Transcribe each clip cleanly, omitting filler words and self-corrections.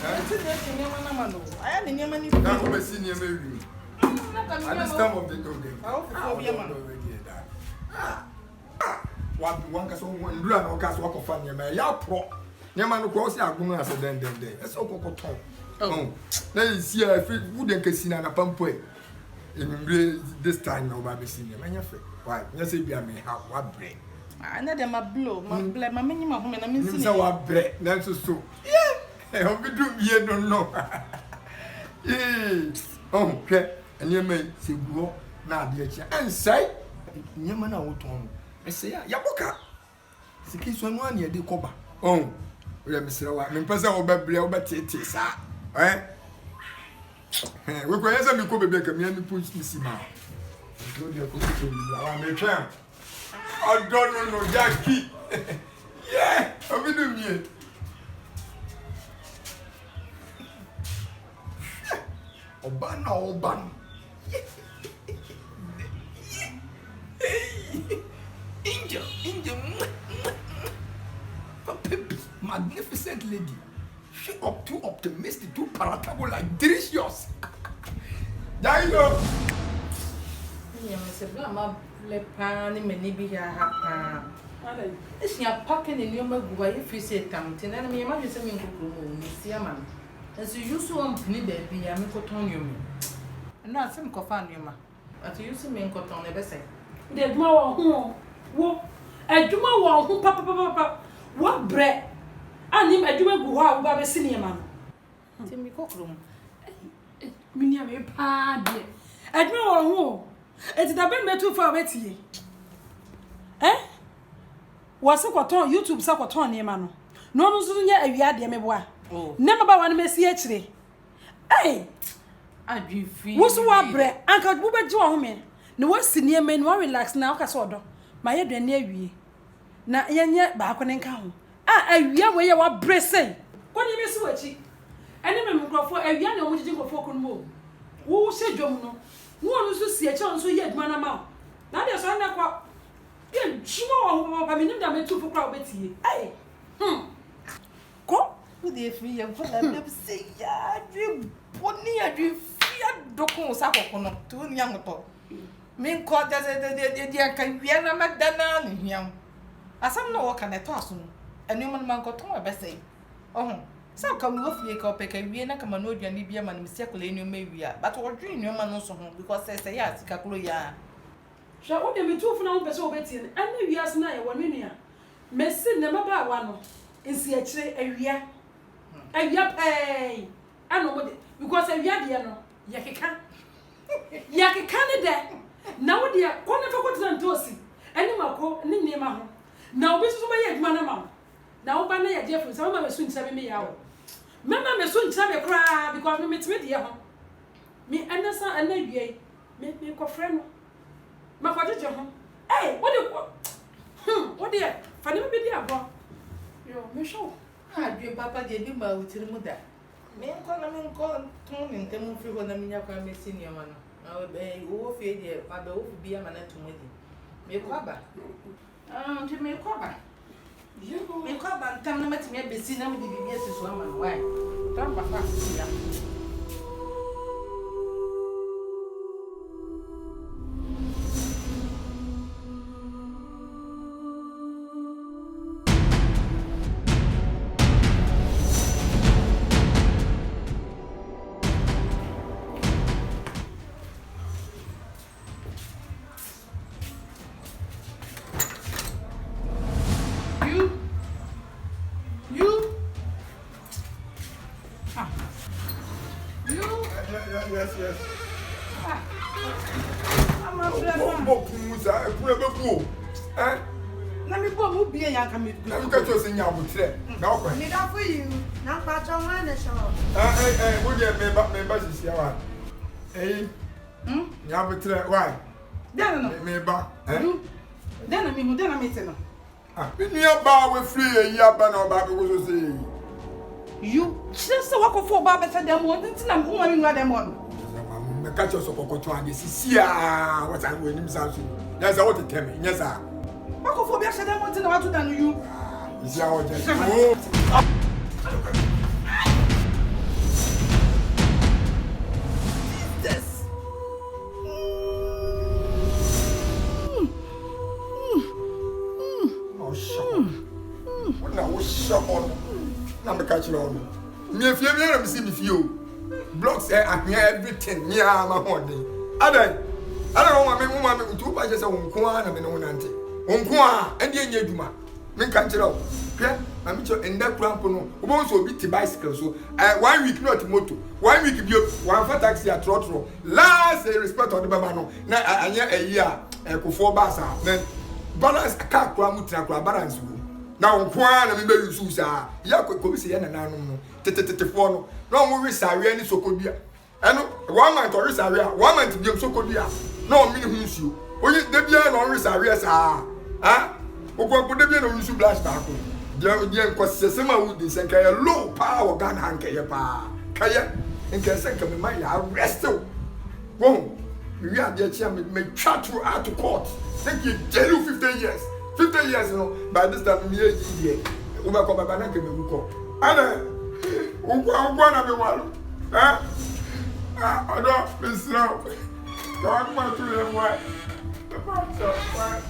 It's in your man. I am in your money. That's what I see near me. At this time of the day, one can run or cast walk of fun. Ya pro. Yaman cross your woman as a den. That's all cocoa. Oh, let me see if it wouldn't casino and a pump way. This time, no baby senior. Why? Yes, if I may have what brain. I know them a blow, my minimum home and I mean, so what bread, that's so. Yeah, I hope you do, you don't know. Oh, okay. And you may say, go now, dear, and say, Yaman out on. I say, Yaboka. It's a case one year, the copper. Oh, Mr. White, and President Obey, but it is, eh? We're going to be back and me push me see now. I don't know, Jackie. Yeah, I'm doing it. Obana. Angel. Magnificent lady. She up too optimistic, too palatable, like delicious. There you go. Yes, I'm a pan, many be here. It's your packing in your mug if you say something, and me imagine something to see a man. As you used to need it, be a micoton you. And not some coffin, you ma. But you see me in cotton, never say. There's more who, I do more who, papa, what bread? And him, I do a go out by a senior man. Timmy Cockroom. Miniam, a pad. I do more. It's the been too far away to ye. Eh? Was a cotton, YouTube sacoton, ye man. No, no, soon yet a yard, ye may boy. Never by one messy actually. Eh? I do feel. What's what bread? Uncle Boober Joe, no one senior men more relaxed now, Casodo. My head near ye. Na yet back when come. I wear where you are bracing. What do you miss what she? Any member for a young woman for folk and move. Who said Jomo? Who to see a chance so yet, man amount. Now there's one that you small, I mean, I'm too for crowd with you. Hey, go with the free and for them say, yeah, you put near you fear Docon Saco to young people. Men called as a dear can be a Magdana young. As some no can I toss him. A Newman man got on by saying, oh, some come with me, copy, and we are not come and know your Libya man, circle in your maybe, but what dream your man also home because they say, yes, Cacuya. Shall only be 2 for now, Betty, and maybe as night 1 minute. Messin never buy one in Seattle area. And yap, pay. I know what because a yadiano, Yakikan. Yakikan, now, dear, one of what's on Tosi, and Mako, Nima. Now, this is my yet, Manama. Now, by my dear friends, I'm going to soon 7 me out. Mamma may soon have a cry because we meet with you. Me, Anderson, and Navy, make me a friend. My father, hey, what do you what dear? For never be there, bro. You're Michelle. Ah, dear Papa, dear Dimba, with the mother. Men call Tony and come free when I'm your family senior man. I will be over here, but the old be a man to me. Make Papa. To make Papa. You go make Papa and come to me, be seen with the BBS woman. Why? Don't Papa. Yes. I'm a let me go be a young committee. Look at us in your today. Now, for you. Now, but I want to show. Would you members here? Eh? You have a threat. Why? Then, maybe. Then I mean, then I meet him. In your bar with free a year, but no baby was say. You just walk for Baba said them one thing I'm going to them one. The catchers of Cocotuan, this is what I'm going himself. Yes, I want to tell me. Yes, sir. Walk for Baba said them one thing about you than you. Is our just. catch on. Me if you never see me few. Blocks everything. Yeah, my honey. I don't want me woman to buy just a unquan and no auntie. Unquan and the Yeduma. Men can't you know? Yeah, I'm sure in that crampono. Who wants to beat the bicycle so 1 week not motor. 1 week be one for taxi at Trotro. Last respect on the Bamano. Now I a year and 4 bars. Then balance a car cramutra balance. Now Kwan and Baby Susa. Yako Comisi and Nano. Tetefono. No more Saria and Sokodia. And 1 month or Saria, 1 month to be Sokodia. No meaning you. When you debut on Saria, ah. Oko put them on you blast back. Dear Quasima would this and a low power gun hanker pa. Kaya and can send me my arrest. Whoa, we are the chairman may chat you out to court. Thank you, jail you 15 years. 15 years, you know, by this time, me a year. Overcome by Banaka Muko. Anna, Ukwana be one. I don't miss now. God, my 2 and 1. The parts of fine.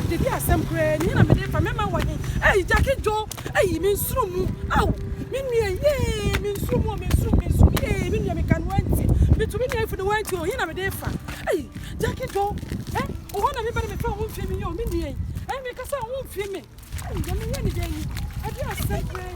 Did you have some prayer? You know, hey, Jackie Joe, hey, means room. Oh, mean, yea, means room, yea, mean, you can wait. Between you for the white, you know, hey, Jackie Joe, eh? One of everybody before won't feel me, or me, I make us all won't feel me. I don't know anything. I do have some prayer.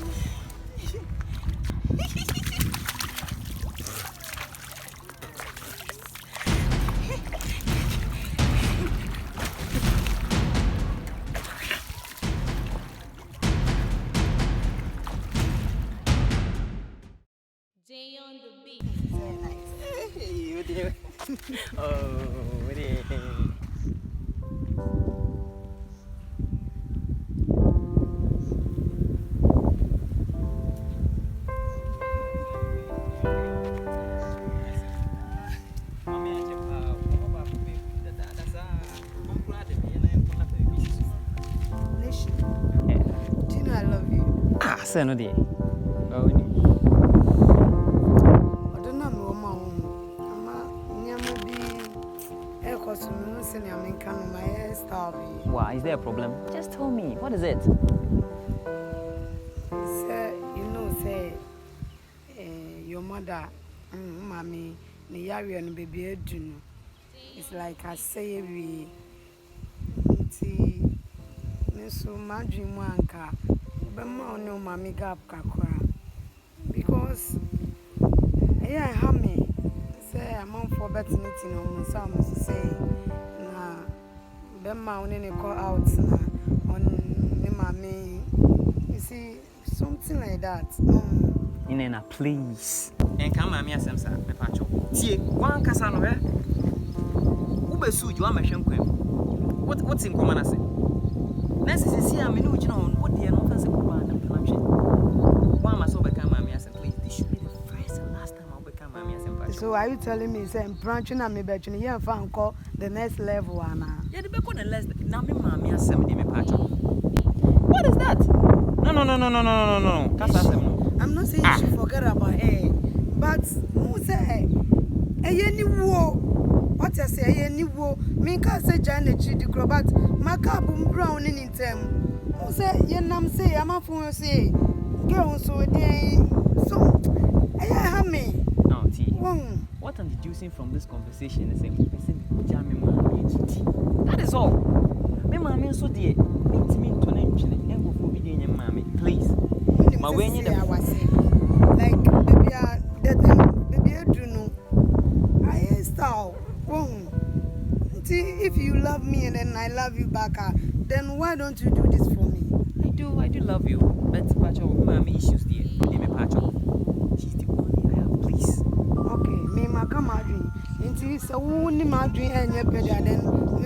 On the beat. Very nice. Hey, what do you? Oh, what do you? Do you know I love you? Ah, say no dear. Why? Is there a problem? Just tell me. What is it? Sir, you know, say, your mother, Maame, Niyari and baby Edun. It's like I say, we so my dream wanka, but no Maame gap kakra. Because, yeah, I have me. Say, I'm on for better meeting on some say. Bema only call out on Maame. You see, something like that. Inena, please. And come, Maame, as I'm sorry, me pacho. See, one casano, eh? Ube suit you, I'm a shank. What's in common? I say. Nancy, see, I'm in which on what the offensive one and planche. Why must I become Maame as a please? This should be the first and last time I'll become Maame as a. So, are you telling me, say, branching and me betching, you have found call the next level, Anna? Yeah, the becon and less. Now, me, Maame, as some me pacho. What is that? No. I'm not saying you should forget about her, but who say, any war? What I say, any war? Me can't say Janet, the crowd, my carbon brown in them. Who say, Yenam say, I'm a fool, say, girl, so they so, I have me. No, T. What I'm deducing from this conversation is a person Maame. That is all. Me Maame so dear. Meet me to name chile. And go for being Ma when you I was saying, like baby, the thing, baby, I do know. I style. If you love me and then I love you back, then why don't you do this for me? I do love you. But Pacho, Maame issues there. Name Pacho. She's the only I have, please. Okay, me ma come my dream. Until so only my dream and your better then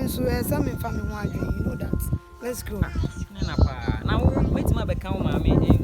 so some family one dream, you know that. Let's go. Now wait my become Maame.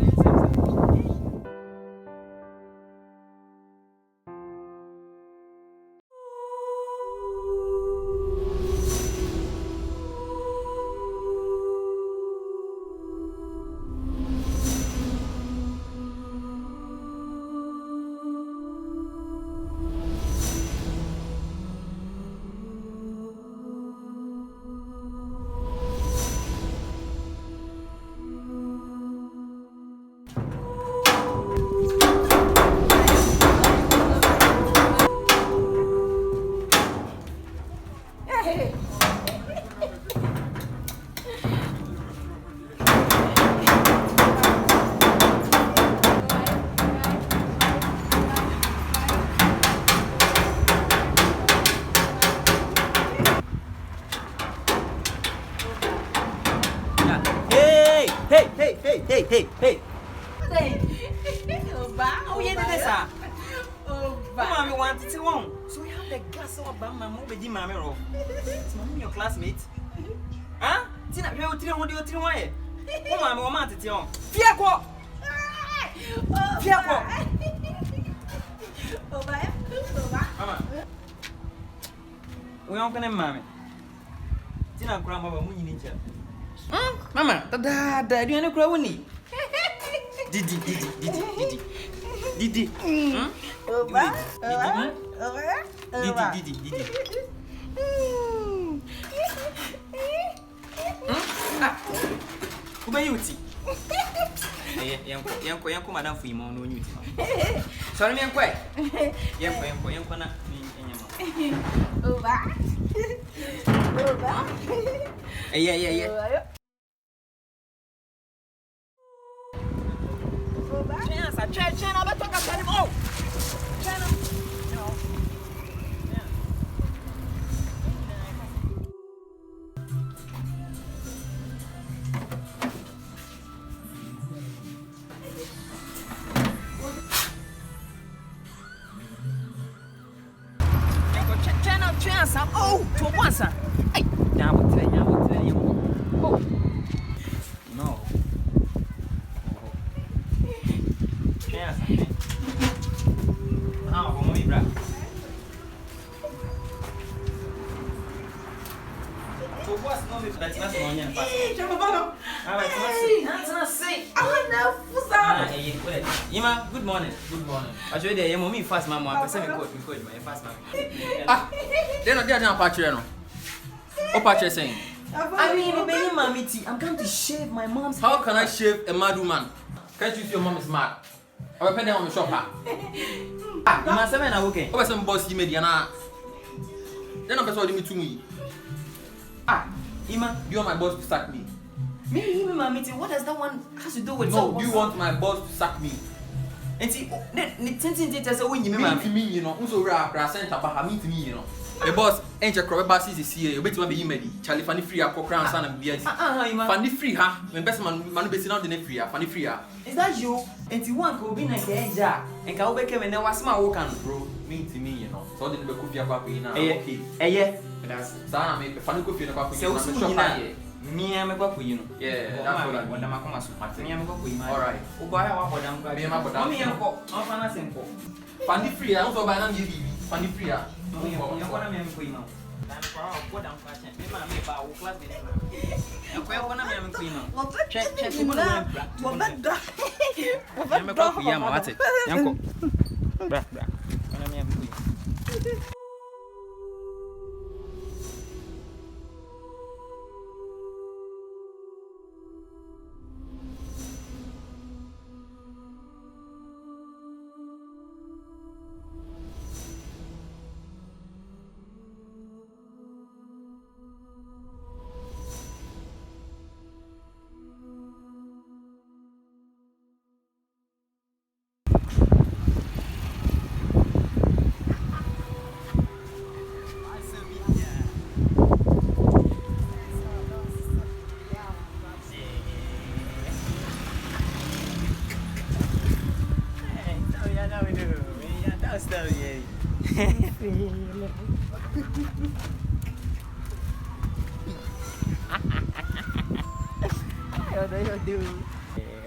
Hey. Oh, yeah, this are. Oh, Mammy wanted to own. So we have the gas of Bama Mobedi Mamero. It's your classmate. Huh? Tina, you tell what you want. Oh, Mamma wanted to own. Fiaco! We aren't going to Mammy. Tina, Grandma, we need you. Mama, Dad, you know, Crowny. Didi. Didi. Who are you? Yanko, madam, for you, no new. Sorry, me, I'm quiet. Yanko, not me. Yeah. China, but talk about him. Oh, China. No. China, oh, to once, hey, oh, no. China, oh, mommy, brother. So what's not with that's not on your pass? Yima, good morning. I show you the mommy fast, mama. I say me code my fast, mama. They're not patching. What patch saying? I mean, baby, mommy tea. I'm going to shave my mom's hair. How can I shave a mad woman? Can't you see your mom is mad? I will pay them on the shop. You must have been okay. Over some boss you made Yana. Then I'm persuading me to me. Ima, you want my boss to sack me? Me, mommy tea. What does that one has to do with? No, you want my boss to sack me? And see, the when you mean to me, you know, so rare, center, but me to me, you know. The boss ain't your crop bass is here. You bet you want to be made. Charlie Fanny free, a crown son and beard. Fanny free, huh? My best man based on the free, Fanny free. Is that you? And you want to be like a jar and can be came and there was my work and bro. Mean to me, you know. So didn't be coffee up now. Yeah. That's Sana made a funny coffee in a coffee. So, me, I'm a coffee, you know. Yeah, that's what I'm alright. Oh, buy our madam, me and my madam. Me and Papa, simple. Fanny free, I also buy them baby. Fanny free. You're going to be now. I'm proud of what I'm me about class. I'm going to be queen. Check. style, yeah.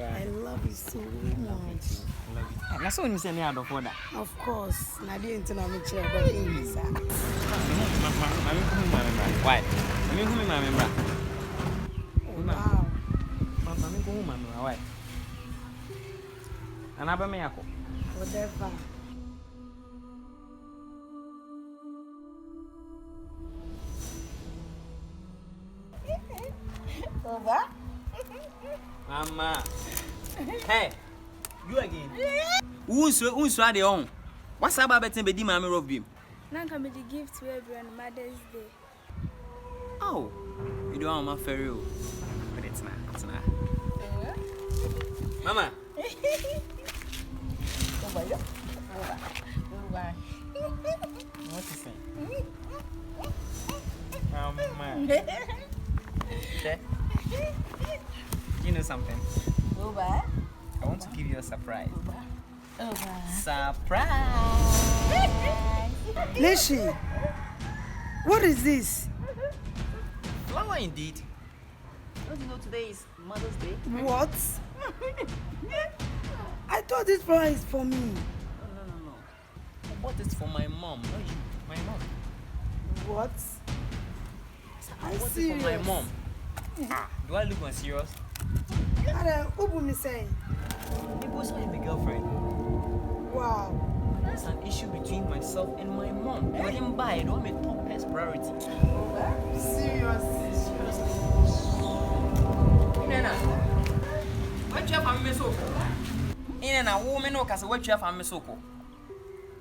I love you so much. That's what you say me out of order. Of course. Na di into na me chair but in sir. Why? I mean, who me, Maame, bra? Wow. Maame, who Maame, why? And I me yako. Whatever. Over. Mama. Hey, you again. Who's ready on? What's up about the Maame rob beam? Now can be the gift to everyone Mother's Day. Oh, you don't want my ferry. But it's not. Mama. Over. What's he saying? Mama. Okay. You know something? Over. I want to give you a surprise. Over. Surprise! Nishi, what is this? Flower indeed. Don't you know today is Mother's Day? What? I thought this flower is for me. No. I bought this for my mom, not you. My mom. What? I bought it for my mom. Do I look unserious? Ubu me saying. It was my girlfriend. Wow. There's an issue between myself and my mom. I didn't buy it. I'm a top best priority. Seriously. Inena, what you have a mesoko? Inena, woman, or casa, what you have a mesoko?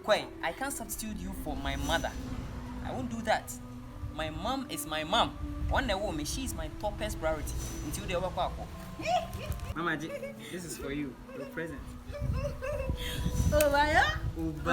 Quay, I can't substitute you for my mother. I won't do that. My mom is my mom. One day, woman, she is my top best priority until they work out. Mama, this is for you. Your present. Over. Uba.